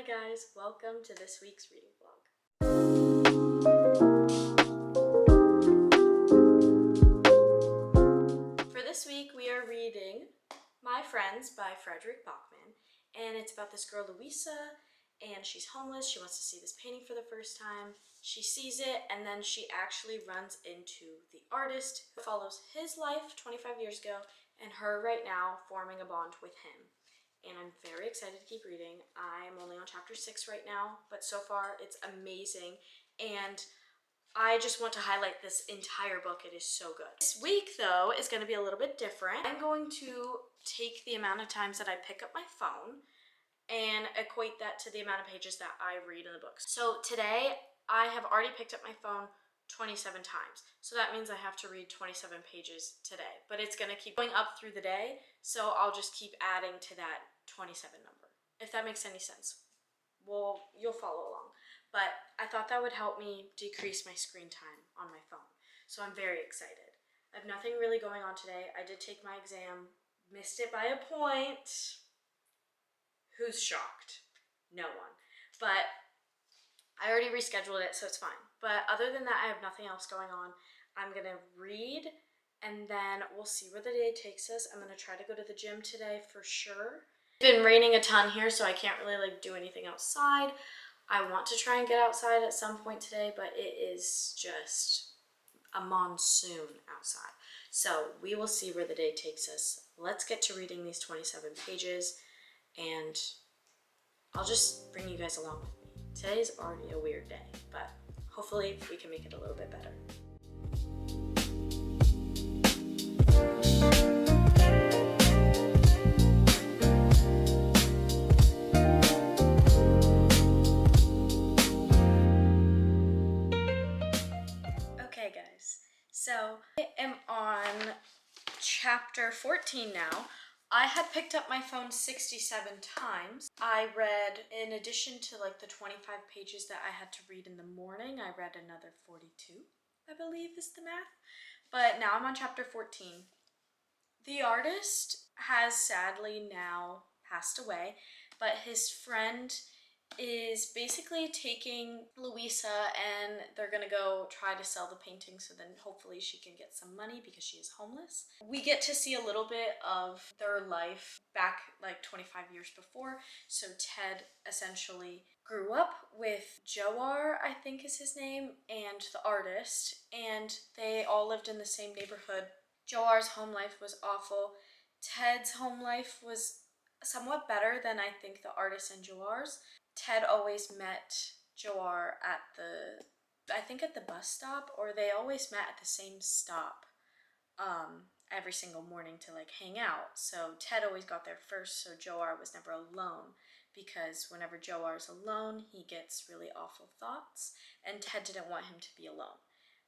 Hi guys, welcome to this week's reading vlog. For this week we are reading My Friends by Frederick Bachman, and it's about this girl Louisa, and she's homeless. She wants to see this painting for the first time. She sees it, and then she actually runs into the artist who follows his life 25 years ago and her right now, forming a bond with him. And I'm very excited to keep reading. I'm only on chapter 6 right now, but so far it's amazing, and I just want to highlight this entire book. It is so good. This week though is going to be a little bit different. I'm going to take the amount of times that I pick up my phone and equate that to the amount of pages that I read in the book. So today I have already picked up my phone 27 times. So that means I have to read 27 pages today, but it's going to keep going up through the day. So I'll just keep adding to that 27 number, if that makes any sense. Well, you'll follow along, but I thought that would help me decrease my screen time on my phone. So I'm very excited. I have nothing really going on today. I did take my exam, missed it by a point. Who's shocked? No one. But I already rescheduled it, so it's fine. But other than that, I have nothing else going on. I'm gonna read, and then we'll see where the day takes us. I'm gonna try to go to the gym today for sure. It's been raining a ton here, so I can't really do anything outside. I want to try and get outside at some point today, but it is just a monsoon outside. So we will see where the day takes us. Let's get to reading these 27 pages, and I'll just bring you guys along with me. Today's already a weird day, but hopefully we can make it a little bit better. Okay guys, so I am on chapter 14 now. I had picked up my phone 67 times. I read, in addition to the 25 pages that I had to read in the morning, I read another 42, I believe is the math. But now I'm on chapter 14. The artist has sadly now passed away, but his friend is basically taking Louisa, and they're gonna go try to sell the painting, so then hopefully she can get some money because she is homeless. We get to see a little bit of their life back 25 years before. So Ted essentially grew up with Joar, I think is his name, and the artist, and they all lived in the same neighborhood. Joar's home life was awful. Ted's home life was somewhat better than I think the artist and Joar's. Ted always met Joar at the bus stop, or they always met at the same stop every single morning to hang out. So Ted always got there first, so Joar was never alone, because whenever Joar's alone, he gets really awful thoughts, and Ted didn't want him to be alone,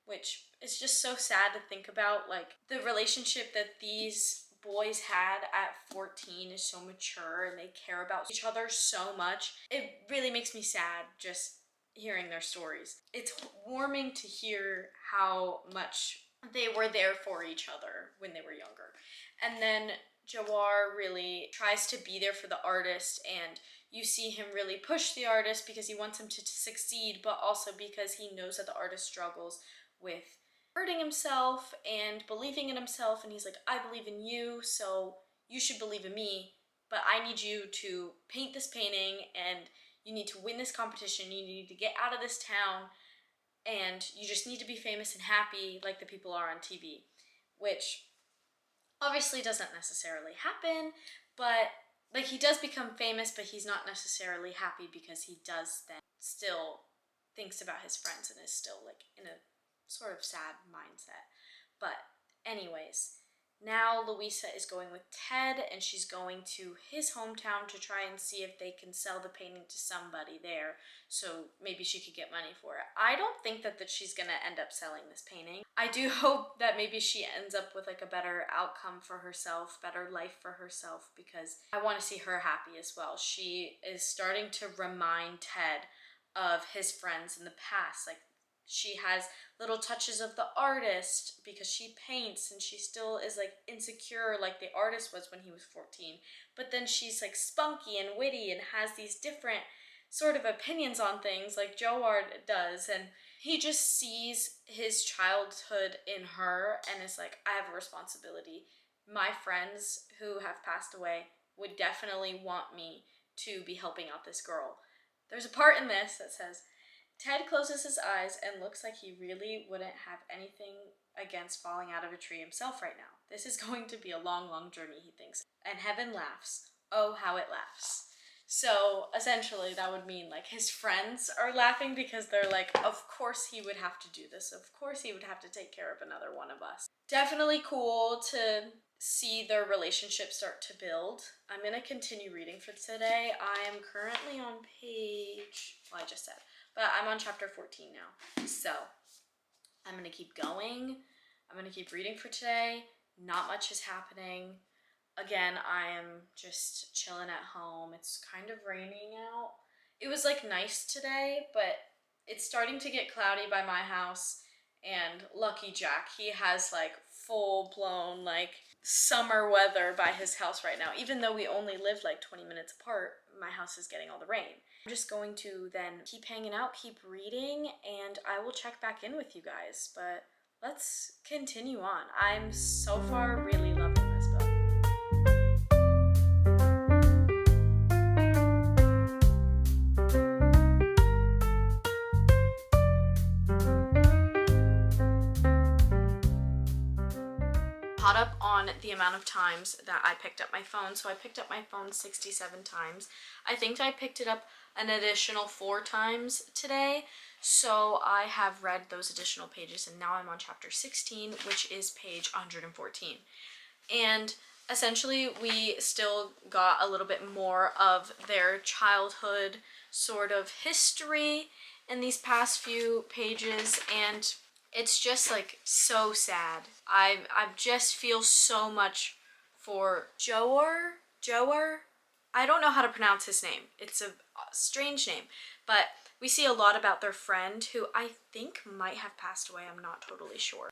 which is just so sad to think about. The relationship that these boys had at 14 is so mature, and they care about each other so much. It really makes me sad just hearing their stories. It's warming to hear how much they were there for each other when they were younger. And then Jawar really tries to be there for the artist, and you see him really push the artist because he wants him to succeed, but also because he knows that the artist struggles with hurting himself and believing in himself, and he's like, I believe in you, so you should believe in me, but I need you to paint this painting, and you need to win this competition, you need to get out of this town, and you just need to be famous and happy like the people are on TV, which obviously doesn't necessarily happen, but he does become famous, but he's not necessarily happy because he does then still thinks about his friends and is still in a sort of sad mindset. But anyways, now Louisa is going with Ted, and she's going to his hometown to try and see if they can sell the painting to somebody there, so maybe she could get money for it. I don't think that she's gonna end up selling this painting. I do hope that maybe she ends up with a better outcome for herself, better life for herself, because I want to see her happy as well. She is starting to remind Ted of his friends in the past. She has little touches of the artist because she paints, and she still is insecure like the artist was when he was 14, but then she's spunky and witty and has these different sort of opinions on things like Joar does, and he just sees his childhood in her and is like, I have a responsibility. My friends who have passed away would definitely want me to be helping out this girl. There's a part in this that says, Ted closes his eyes and looks like he really wouldn't have anything against falling out of a tree himself right now. This is going to be a long, long journey, he thinks. And heaven laughs. Oh, how it laughs. So essentially that would mean like his friends are laughing because they're like, of course he would have to do this. Of course he would have to take care of another one of us. Definitely cool to see their relationship start to build. I'm going to continue reading for today. I am currently on page, well, I just said, but I'm on chapter 14 now. So I'm going to keep going. I'm going to keep reading for today. Not much is happening. Again, I am just chilling at home. It's kind of raining out. It was like nice today, but it's starting to get cloudy by my house. And Lucky Jack, he has like full blown like summer weather by his house right now. Even though we only live like 20 minutes apart, my house is getting all the rain. I'm just going to then keep hanging out, keep reading, and I will check back in with you guys. But let's continue on. I'm so far really loving this book. Caught up on the amount of times that I picked up my phone. So I picked up my phone 67 times. I think I picked it up an additional 4 times today. So I have read those additional pages and now I'm on chapter 16, which is page 114. And essentially we still got a little bit more of their childhood sort of history in these past few pages, and it's just like so sad. I just feel so much for Joar. I don't know how to pronounce his name. It's a strange name, but we see a lot about their friend who I think might have passed away. I'm not totally sure.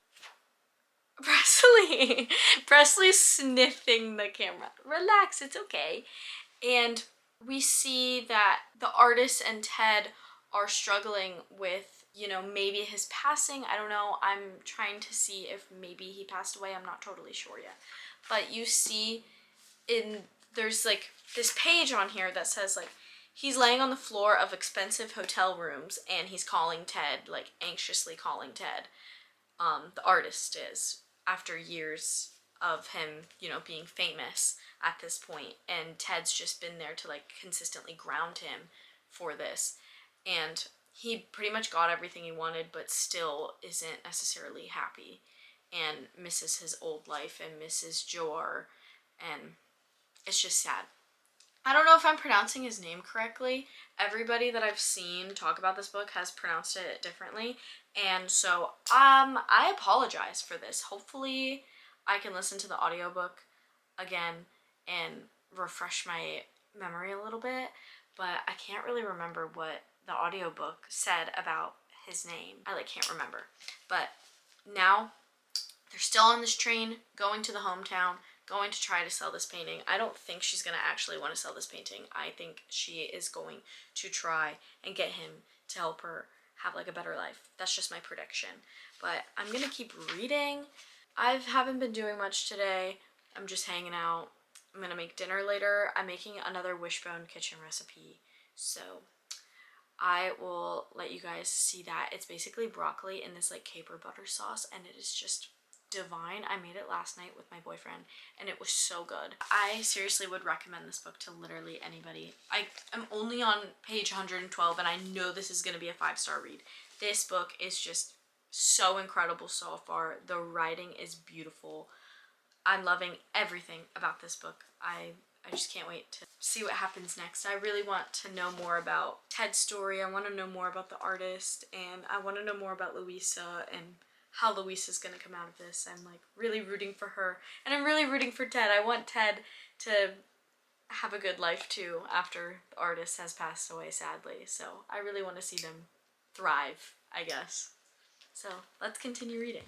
Presley's sniffing the camera. Relax, it's okay. And we see that the artist and Ted are struggling with, you know, maybe his passing. I don't know. I'm trying to see if maybe he passed away. I'm not totally sure yet. But you see there's like this page on here that says like, he's laying on the floor of expensive hotel rooms and he's calling Ted, like anxiously calling Ted. The artist is, after years of him, you know, being famous at this point, and Ted's just been there to like consistently ground him for this, and he pretty much got everything he wanted but still isn't necessarily happy and misses his old life and misses Joar, and it's just sad. I don't know if I'm pronouncing his name correctly. Everybody that I've seen talk about this book has pronounced it differently, and so I apologize for this. Hopefully I can listen to the audiobook again and refresh my memory a little bit, but I can't really remember what the audiobook said about his name. I like can't remember. But now they're still on this train going to the hometown, going to try to sell this painting. I don't think she's going to actually want to sell this painting. I think she is going to try and get him to help her have like a better life. That's just my prediction. But I'm going to keep reading. I haven't been doing much today. I'm just hanging out. I'm going to make dinner later. I'm making another Wishbone kitchen recipe. So I will let you guys see that. It's basically broccoli in this like caper butter sauce, and it is just divine. I made it last night with my boyfriend and it was so good. I seriously would recommend this book to literally anybody. I am only on page 112 and I know this is going to be a 5-star read. This book is just so incredible so far. The writing is beautiful. I'm loving everything about this book. I just can't wait to see what happens next. I really want to know more about Ted's story. I want to know more about the artist, and I want to know more about Louisa and how Louisa's gonna come out of this. I'm like really rooting for her, and I'm really rooting for Ted. I want Ted to have a good life too after the artist has passed away, sadly. So I really want to see them thrive, I guess. So let's continue reading.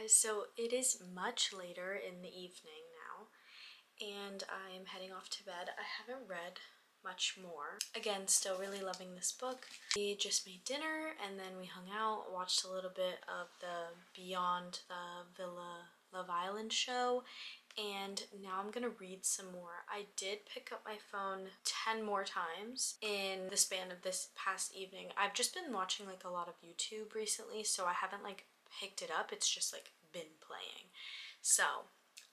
guys, so it is much later in the evening now, and I'm heading off to bed. I haven't read much more. Again, still really loving this book. We just made dinner and then we hung out, watched a little bit of the Beyond the Villa Love Island show, and now I'm gonna read some more. I did pick up my phone 10 more times in the span of this past evening. I've just been watching like a lot of YouTube recently, so I haven't like picked it up. It's just like been playing. So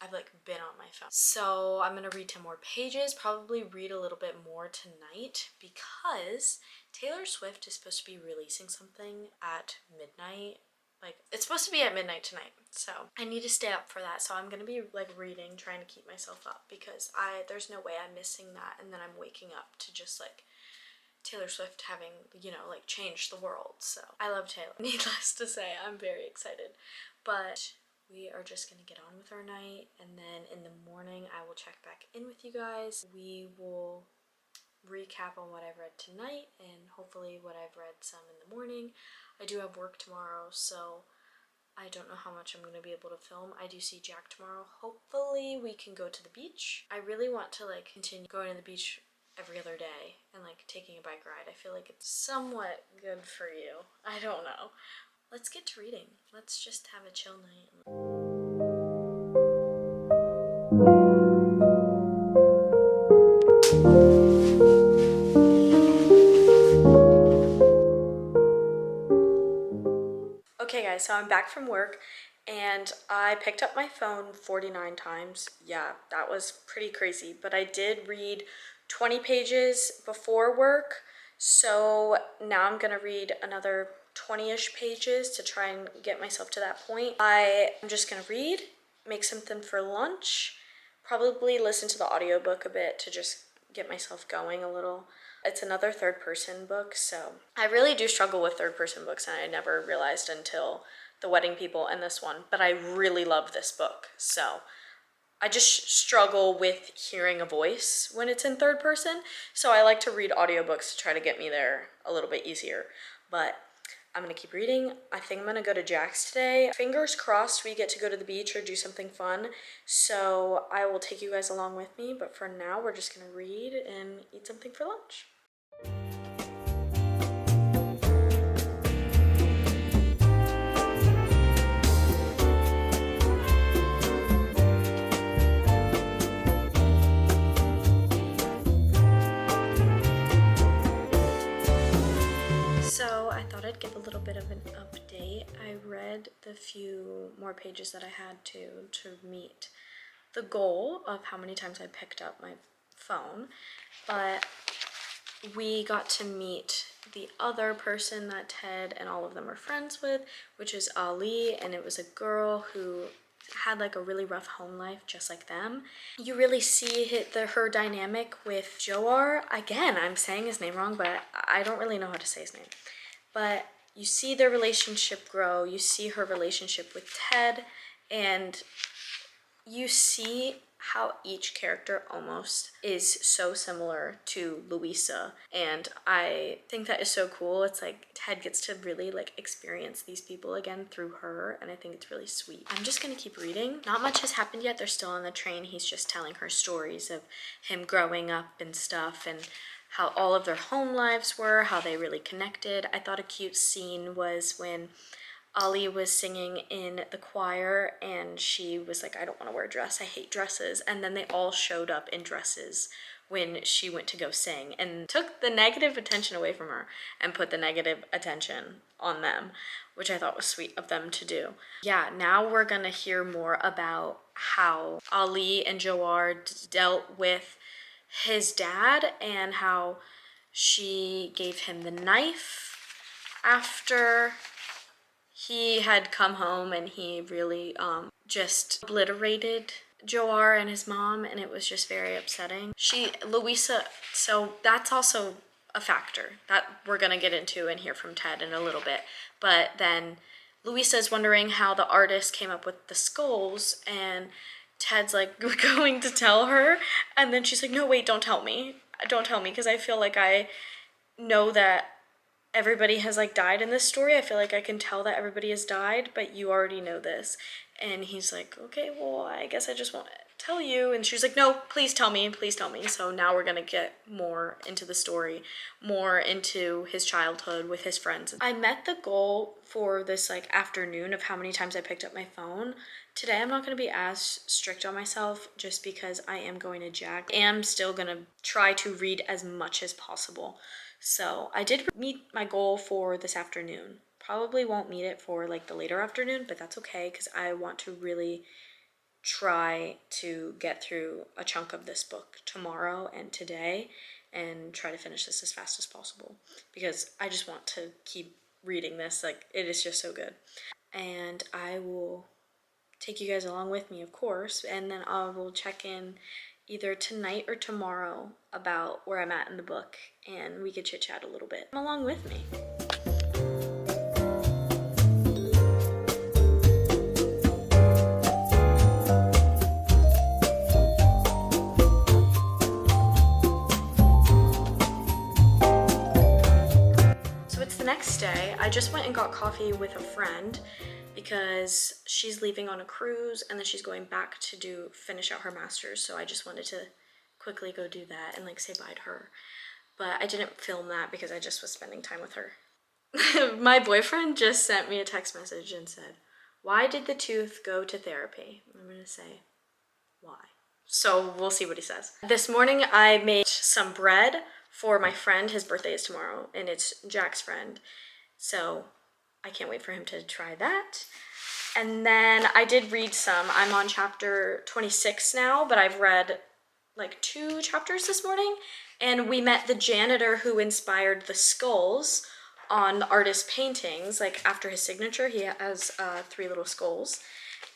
I've like been on my phone. So I'm gonna read 10 more pages, probably read a little bit more tonight because Taylor Swift is supposed to be releasing something at midnight. Like, it's supposed to be at midnight tonight, so I need to stay up for that. So I'm gonna be like reading, trying to keep myself up because there's no way I'm missing that, and then I'm waking up to just like Taylor Swift having, you know, like changed the world. So I love Taylor. Needless to say, I'm very excited. But we are just gonna get on with our night, and then in the morning I will check back in with you guys. We will recap on what I've read tonight and hopefully what I've read some in the morning. I do have work tomorrow, so I don't know how much I'm going to be able to film. I do see Jack tomorrow. Hopefully we can go to the beach. I really want to like continue going to the beach every other day and like taking a bike ride. I feel like it's somewhat good for you. I don't know. Let's get to reading. Let's just have a chill night. Okay guys, so I'm back from work and I picked up my phone 49 times. Yeah, that was pretty crazy, but I did read 20 pages before work, so now I'm gonna read another 20-ish pages to try and get myself to that point. I'm just gonna read, make something for lunch, probably listen to the audiobook a bit to just get myself going a little. It's another third-person book, so I really do struggle with third-person books, and I never realized until The Wedding People and this one, but I really love this book. So I just struggle with hearing a voice when it's in third person, so I like to read audiobooks to try to get me there a little bit easier. But I'm gonna keep reading. I think I'm gonna go to Jack's today. Fingers crossed we get to go to the beach or do something fun. So I will take you guys along with me, but for now we're just gonna read and eat something for lunch. So I thought I'd give a little bit of an update. I read the few more pages that I had to meet the goal of how many times I picked up my phone, but we got to meet the other person that Ted and all of them are friends with, which is Ali, and it was a girl who had like a really rough home life just like them. You really see her dynamic with Joar. Again, I'm saying his name wrong, but I don't really know how to say his name. But you see their relationship grow, you see her relationship with Ted, and you see how each character almost is so similar to Louisa, and I think that is so cool. It's like Ted gets to really like experience these people again through her, and I think it's really sweet. I'm just gonna keep reading. Not much has happened yet. They're still on the train. He's just telling her stories of him growing up and stuff, and how all of their home lives were, how they really connected. I thought a cute scene was when Ali was singing in the choir and she was like, I don't want to wear a dress, I hate dresses. And then they all showed up in dresses when she went to go sing and took the negative attention away from her and put the negative attention on them, which I thought was sweet of them to do. Yeah, now we're gonna hear more about how Ali and Joar dealt with his dad and how she gave him the knife after he had come home, and he really just obliterated Joar and his mom, and it was just very upsetting. Louisa, so that's also a factor that we're gonna get into and hear from Ted in a little bit. But then Louisa is wondering how the artist came up with the skulls, and Ted's like going to tell her, and then she's like, no, wait, don't tell me, because I feel like I know that everybody has like died in this story. I feel like I can tell that everybody has died, but you already know this. And he's like, okay, well, I guess I just won't tell you. And she's like, no, please tell me, please tell me. So now we're gonna get more into the story, more into his childhood with his friends. I met the goal for this like afternoon of how many times I picked up my phone. Today I'm not gonna be as strict on myself just because I am going to Jack. I am still gonna try to read as much as possible. So I did meet my goal for this afternoon. Probably won't meet it for like the later afternoon, but that's okay because I want to really try to get through a chunk of this book tomorrow and today and try to finish this as fast as possible because I just want to keep reading this. Like, it is just so good. And I will take you guys along with me, of course, and then I will check in either tonight or tomorrow about where I'm at in the book, and we could chit chat a little bit. Come along with me. So it's the next day. I just went and got coffee with a friend because she's leaving on a cruise and then she's going back to finish out her master's. So I just wanted to quickly go do that and like say bye to her. But I didn't film that because I just was spending time with her. My boyfriend just sent me a text message and said, why did the tooth go to therapy? I'm gonna say, why? So we'll see what he says. This morning I made some bread for my friend. His birthday is tomorrow and it's Jack's friend. So I can't wait for him to try that. And then I did read some. I'm on chapter 26 now, but I've read like 2 chapters this morning. And we met the janitor who inspired the skulls on the artist's paintings. Like after his signature, he has 3 little skulls.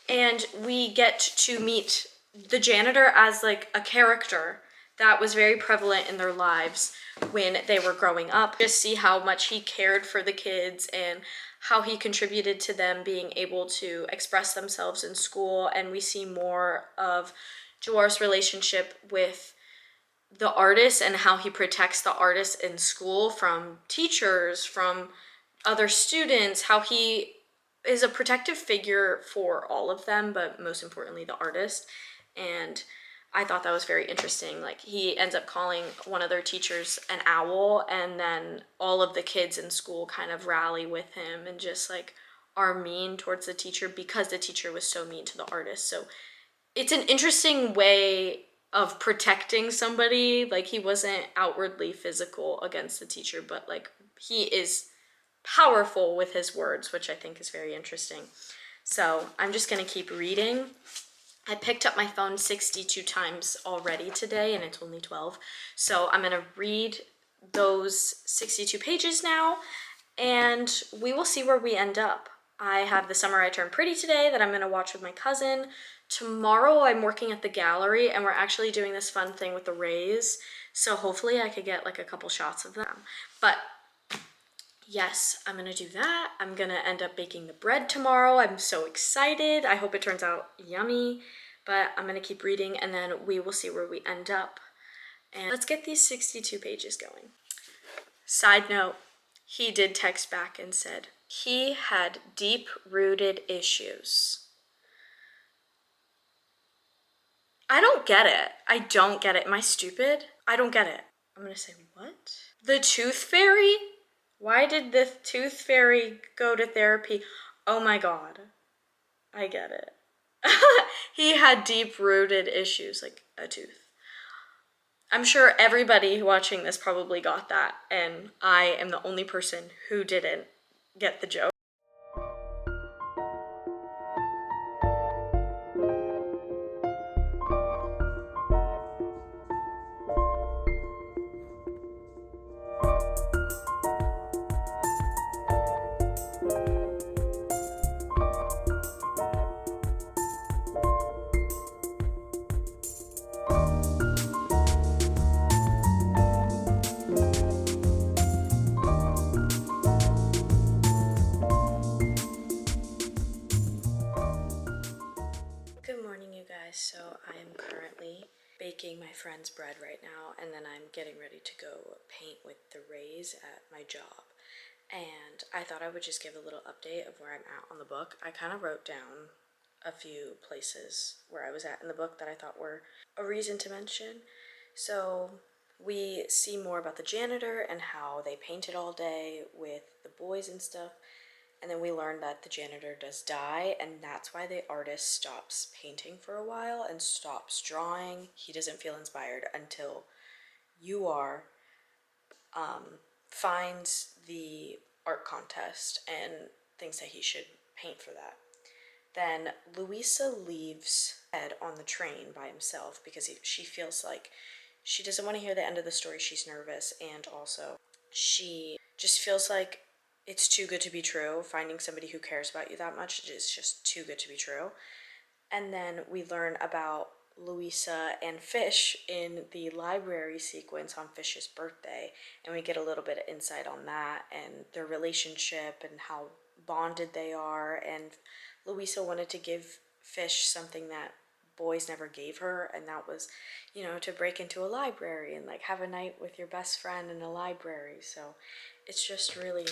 And we get to meet the janitor as like a character that was very prevalent in their lives when they were growing up. Just see how much he cared for the kids and how he contributed to them being able to express themselves in school. And we see more of Jawar's relationship with the artist and how he protects the artist in school from teachers, from other students, how he is a protective figure for all of them, but most importantly the artist. And I thought that was very interesting. Like, he ends up calling one of their teachers an owl, and then all of the kids in school kind of rally with him and just like are mean towards the teacher because the teacher was so mean to the artist. So it's an interesting way of protecting somebody. Like, he wasn't outwardly physical against the teacher, but like he is powerful with his words, which I think is very interesting. So I'm just gonna keep reading. I picked up my phone 62 times already today and it's only 12. So I'm gonna read those 62 pages now and we will see where we end up. I have The Summer I Turned Pretty today that I'm gonna watch with my cousin. Tomorrow I'm working at the gallery and we're actually doing this fun thing with the rays. So hopefully I could get like a couple shots of them. But yes, I'm gonna do that. I'm gonna end up baking the bread tomorrow. I'm so excited. I hope it turns out yummy, but I'm gonna keep reading and then we will see where we end up. And let's get these 62 pages going. Side note, he did text back and said he had deep-rooted issues. I don't get it. I don't get it. Am I stupid? I don't get it. I'm gonna say, what? The tooth fairy? Why did the tooth fairy go to therapy? Oh my god. I get it. He had deep-rooted issues, like a tooth. I'm sure everybody watching this probably got that, and I am the only person who didn't get the joke. Good morning, you guys. So I am currently baking my friend's bread right now, and then I'm getting ready to go paint with the rays at my job. and I thought I would just give a little update of where I'm at on the book. I kind of wrote down a few places where I was at in the book that I thought were a reason to mention. So we see more about the janitor and how they painted all day with the boys and stuff. And then we learn that the janitor does die, and that's why the artist stops painting for a while and stops drawing. He doesn't feel inspired until Yuar finds the art contest and thinks that he should paint for that. Then Louisa leaves Ed on the train by himself because she feels like she doesn't want to hear the end of the story. She's nervous, and also she just feels like it's too good to be true. Finding somebody who cares about you that much is just too good to be true. And then we learn about Louisa and Fish in the library sequence on Fish's birthday, and we get a little bit of insight on that and their relationship and how bonded they are. And Louisa wanted to give Fish something that boys never gave her, and that was, you know, to break into a library and like have a night with your best friend in a library. So it's just really,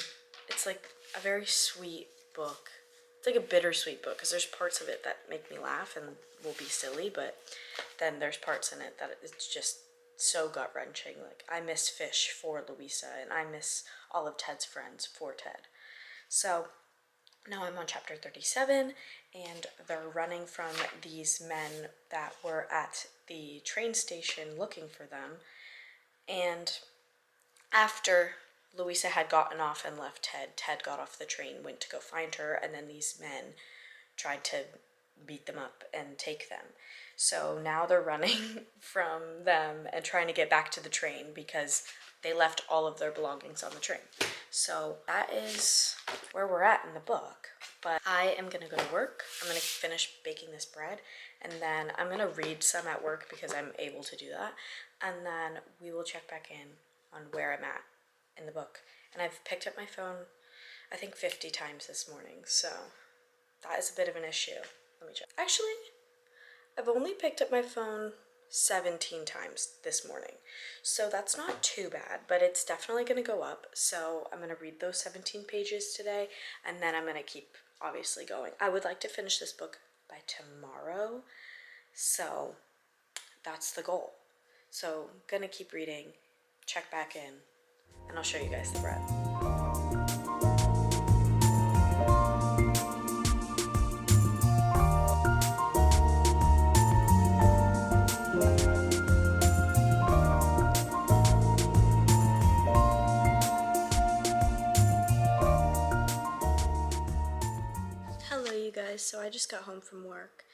it's like a very sweet book. It's like a bittersweet book because there's parts of it that make me laugh and will be silly, but then there's parts in it that it's just so gut-wrenching. Like, I miss Fish for Louisa, and I miss all of Ted's friends for Ted. So now I'm on chapter 37, and they're running from these men that were at the train station looking for them. And after Louisa had gotten off and left Ted got off the train, went to go find her, and then these men tried to beat them up and take them. So now they're running from them and trying to get back to the train because they left all of their belongings on the train. So that is where we're at in the book. But I am going to go to work. I'm going to finish baking this bread, and then I'm going to read some at work because I'm able to do that. And then we will check back in on where I'm at in the book. And I've picked up my phone, I think 50 times this morning, so that is a bit of an issue. Let me check. Actually, I've only picked up my phone 17 times this morning, so that's not too bad, but it's definitely going to go up. So I'm going to read those 17 pages today, and then I'm going to keep obviously going. I would like to finish this book by tomorrow, so that's the goal. So I'm going to keep reading, check back in, and I'll show you guys the bread. Hello you guys, so I just got home from work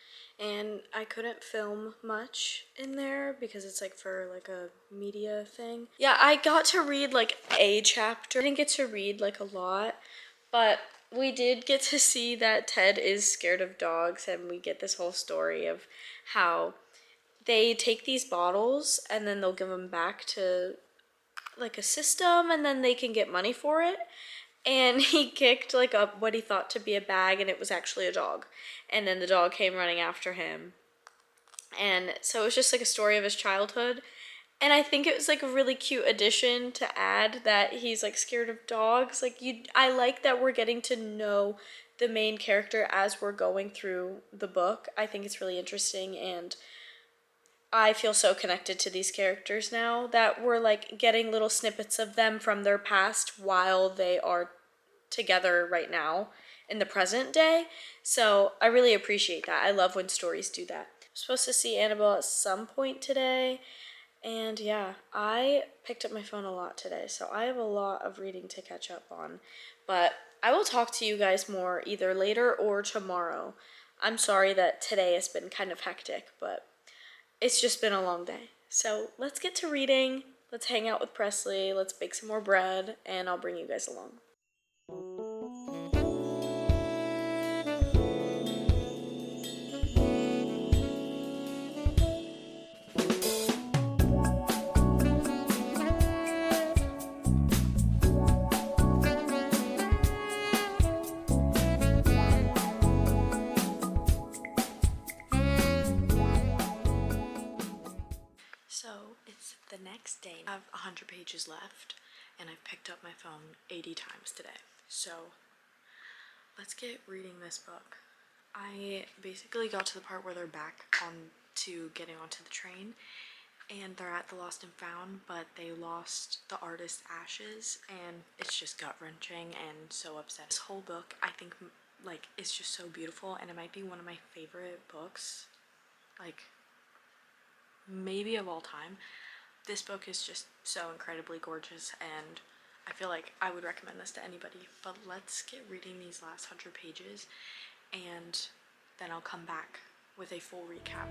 and I couldn't film much in there because it's like for like a media thing. Yeah, I got to read like a chapter. I didn't get to read like a lot, but we did get to see that Ted is scared of dogs, and we get this whole story of how they take these bottles and then they'll give them back to like a system, and then they can get money for it. And he kicked like up what he thought to be a bag, and it was actually a dog. And then the dog came running after him. And so it was just like a story of his childhood. And I think it was like a really cute addition to add that he's like scared of dogs. Like I like that we're getting to know the main character as we're going through the book. I think it's really interesting, and I feel so connected to these characters now that we're like getting little snippets of them from their past while they are together right now in the present day. So I really appreciate that. I love when stories do that. I'm supposed to see Annabelle at some point today, and yeah, I picked up my phone a lot today, so I have a lot of reading to catch up on. But I will talk to you guys more either later or tomorrow. I'm sorry that today has been kind of hectic, but it's just been a long day. So let's get to reading. Let's hang out with Presley. Let's bake some more bread, and I'll bring you guys along. So it's the next day. I have 100 pages left, and I've picked up my phone 80 times today. So let's get reading this book. I basically got to the part where they're back on to getting onto the train, and they're at the Lost and Found, but they lost the artist's ashes, and it's just gut-wrenching and so upsetting. This whole book, I think, like, it's just so beautiful, and it might be one of my favorite books, like, maybe of all time. This book is just so incredibly gorgeous, and I feel like I would recommend this to anybody. But let's get reading these last 100 pages, and then I'll come back with a full recap.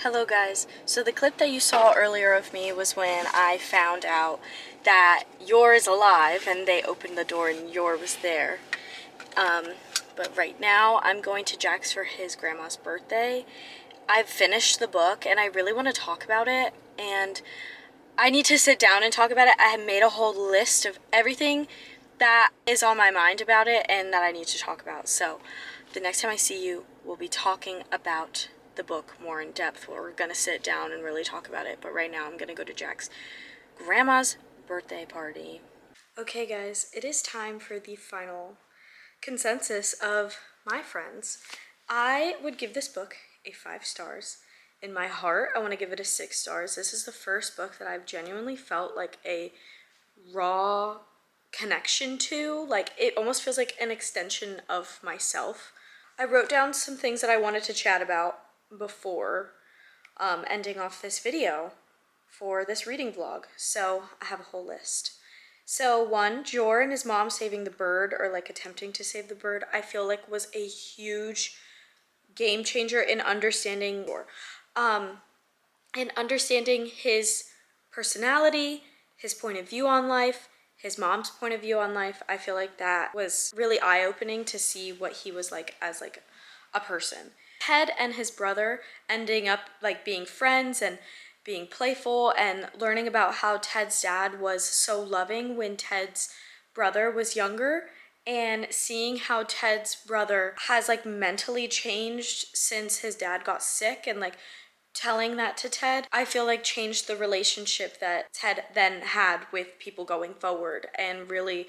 Hello guys, so the clip that you saw earlier of me was when I found out that Yor is alive and they opened the door and Yor was there. But right now I'm going to Jack's for his grandma's birthday. I've finished the book and I really want to talk about it, and I need to sit down and talk about it. I have made a whole list of everything that is on my mind about it and that I need to talk about. So the next time I see you, we'll be talking about the book more in depth, where we're gonna sit down and really talk about it. But right now I'm gonna go to Jack's grandma's birthday party. Okay guys, it is time for the final consensus of my friends. I would give this book a 5 stars. In my heart, I want to give it a 6 stars. This is the first book that I've genuinely felt like a raw connection to. Like, it almost feels like an extension of myself. I wrote down some things that I wanted to chat about before ending off this video for this reading vlog. So I have a whole list. So 1, Jor and his mom saving the bird, or like attempting to save the bird, I feel like was a huge game changer in understanding his personality, his point of view on life, his mom's point of view on life. I feel like that was really eye-opening to see what he was like as like a person. Ted and his brother ending up like being friends and being playful, and learning about how Ted's dad was so loving when Ted's brother was younger, and seeing how Ted's brother has like mentally changed since his dad got sick, and like telling that to Ted, I feel like changed the relationship that Ted then had with people going forward, and really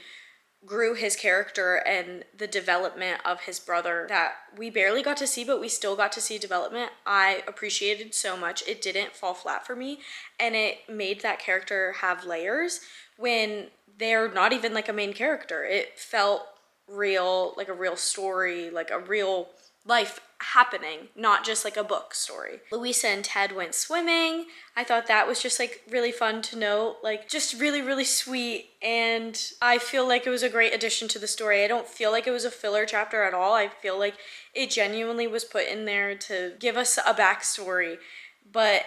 grew his character and the development of his brother that we barely got to see, but we still got to see development. I appreciated so much. It didn't fall flat for me, and it made that character have layers when they're not even like a main character. It felt real, like a real story, like a real life happening, not just like a book story. Louisa and Ted went swimming. I thought that was just like really fun to note, like just really, really sweet. And I feel like it was a great addition to the story. I don't feel like it was a filler chapter at all. I feel like it genuinely was put in there to give us a backstory, but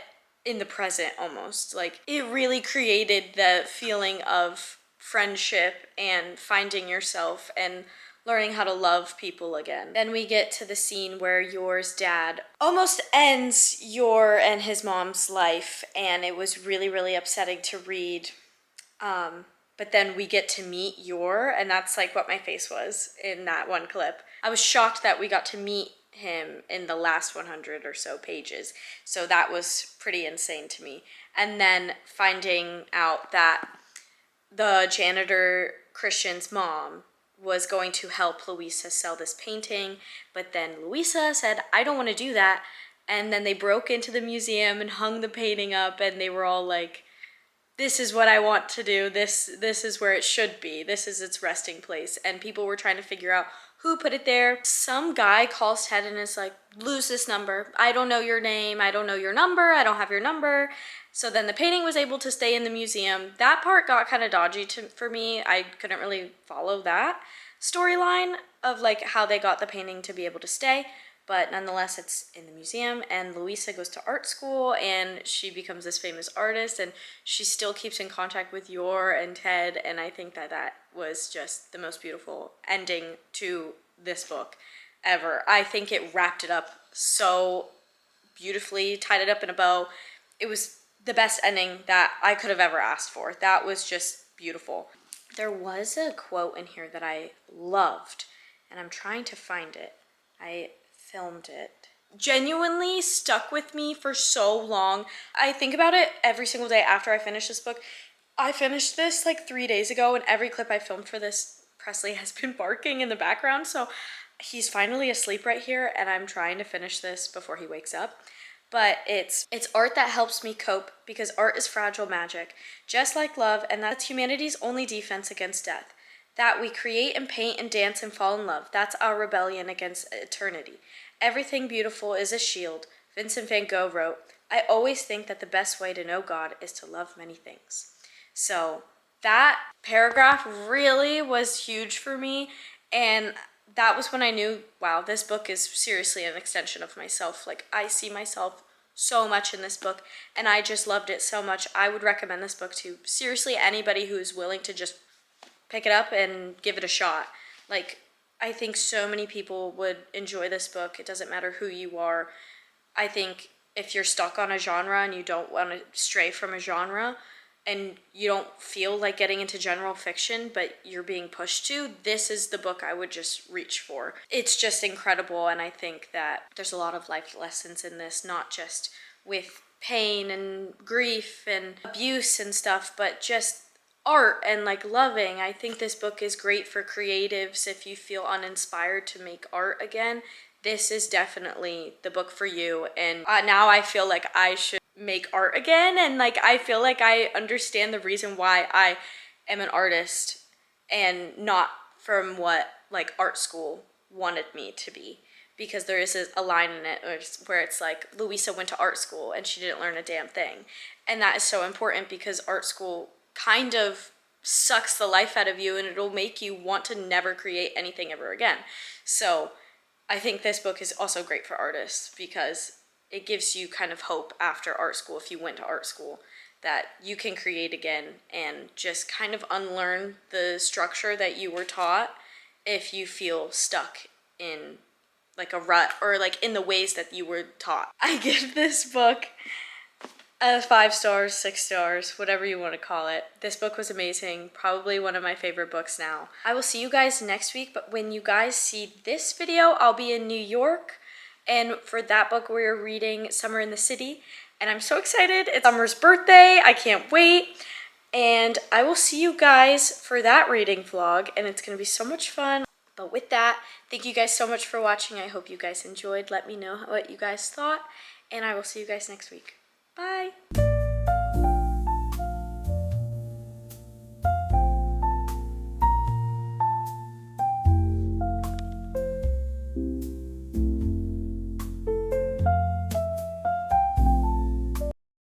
in the present almost. Like, it really created the feeling of friendship and finding yourself and learning how to love people again. Then we get to the scene where Yor's dad almost ends Yor and his mom's life, and it was really, really upsetting to read. But then we get to meet Yor, and that's like what my face was in that one clip. I was shocked that we got to meet him in the last 100 or so pages. So that was pretty insane to me. And then finding out that the janitor Christian's mom was going to help Louisa sell this painting, but then Louisa said, I don't want to do that. And then they broke into the museum and hung the painting up, and they were all like, this is what I want to do. This is where it should be. This is its resting place. And people were trying to figure out who put it there. Some guy calls Ted and is like, lose this number. I don't know your name. I don't know your number. I don't have your number. So then the painting was able to stay in the museum. That part got kind of dodgy for me. I couldn't really follow that storyline of like how they got the painting to be able to stay. But nonetheless, it's in the museum, and Louisa goes to art school, and she becomes this famous artist, and she still keeps in contact with Yor and Ted, and I think that that was just the most beautiful ending to this book ever. I think it wrapped it up so beautifully, tied it up in a bow. It was the best ending that I could have ever asked for. That was just beautiful. There was a quote in here that I loved, and I'm trying to find it. I filmed it. Genuinely stuck with me for so long. I think about it every single day after I finish this book. I finished this like 3 days ago, and every clip I filmed for this, Presley has been barking in the background, so he's finally asleep right here, and I'm trying to finish this before he wakes up. But it's art that helps me cope, because art is fragile magic, just like love, and that's humanity's only defense against death. That we create and paint and dance and fall in love. That's our rebellion against eternity. Everything beautiful is a shield. Vincent van Gogh wrote, I always think that the best way to know God is to love many things. So that paragraph really was huge for me, and that was when I knew, wow, this book is seriously an extension of myself. Like, I see myself so much in this book, and I just loved it so much. I would recommend this book to seriously anybody who's willing to just pick it up and give it a shot. Like, I think so many people would enjoy this book. It doesn't matter who you are. I think if you're stuck on a genre and you don't want to stray from a genre, and you don't feel like getting into general fiction, but you're being pushed to, this is the book I would just reach for. It's just incredible, and I think that there's a lot of life lessons in this, not just with pain and grief and abuse and stuff, but just art and like loving. I think this book is great for creatives if you feel uninspired to make art again. This is definitely the book for you, and now I feel like I should make art again, and like I feel like I understand the reason why I am an artist and not from what like art school wanted me to be, because there is a line in it where it's like Louisa went to art school and she didn't learn a damn thing, and that is so important because art school kind of sucks the life out of you, and it'll make you want to never create anything ever again. So I think this book is also great for artists because it gives you kind of hope after art school, if you went to art school, that you can create again and just kind of unlearn the structure that you were taught if you feel stuck in like a rut or like in the ways that you were taught. I give this book 5 stars, 6 stars, whatever you want to call it. This book was amazing, probably one of my favorite books now. I will see you guys next week, but when you guys see this video, I'll be in New York, and for that book we're reading Summer in the City, and I'm so excited. It's Summer's birthday, I can't wait, and I will see you guys for that reading vlog, and it's gonna be so much fun. But with that, thank you guys so much for watching. I hope you guys enjoyed. Let me know what you guys thought, and I will see you guys next week. Bye!